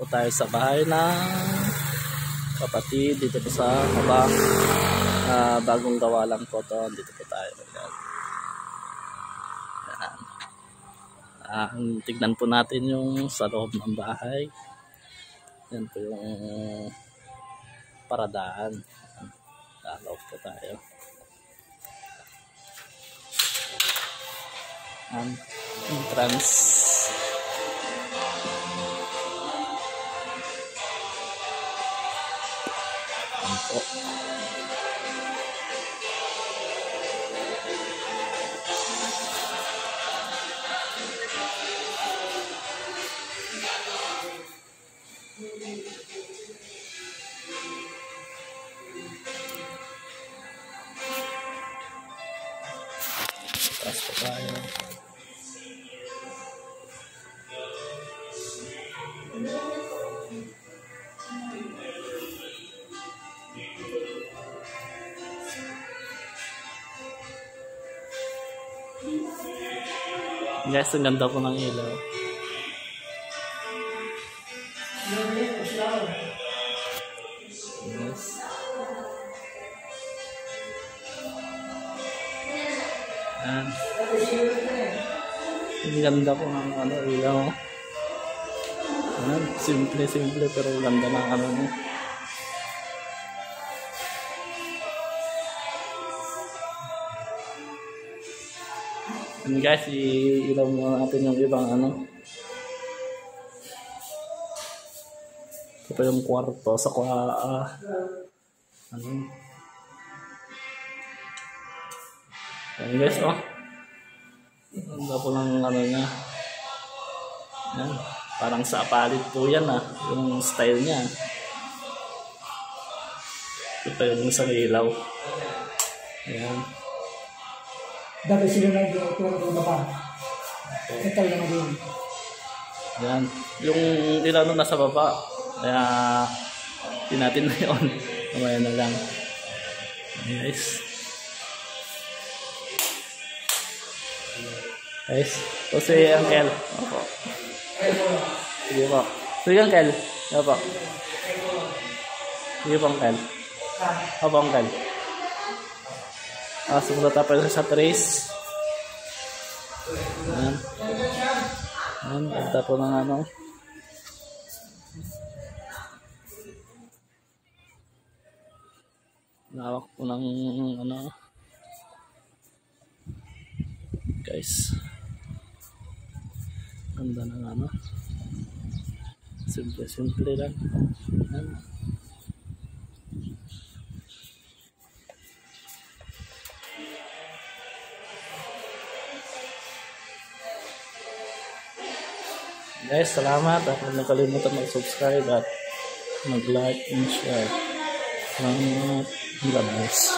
po tayo sa bahay ng kapatid dito po sa Abang. Bagong gawa lang po to. Dito po tayo. Tignan po natin yung sa loob ng bahay. Yan po yung paradaan. Sa loob po tayo. Entrance. Yan po. Taas po tayo. Guys, ang ganda po ng ilaw. Yes. Ang ganda po ng ilaw. Simple pero ganda ng niya. And guys, ilaw muna natin yung ibang ito pa yung kwarto sa Ayan guys, ganda po ng niya. Ayan, parang sa palit po yan yung style niya. Ito pa yung isang ilaw. Ayan. Dapat sila nag-upload ng baba. Ito lang din. Yan. Yung ilaw nung nasa baba. Kaya tinatin na yun. Mamaya na lang. Guys. Guys. O si Uncle. Opo. Sige po. Sige Uncle. Opo. Sige po Uncle. Opo Uncle. Sumunod tayo sa trace. Ayan. Ayan. Ganda po ng lawak po ng guys. Ganda ng simple lang. Ayan. Guys, salamat at huwag nakalimutan mag-subscribe at mag-like and share. Salamat. God bless.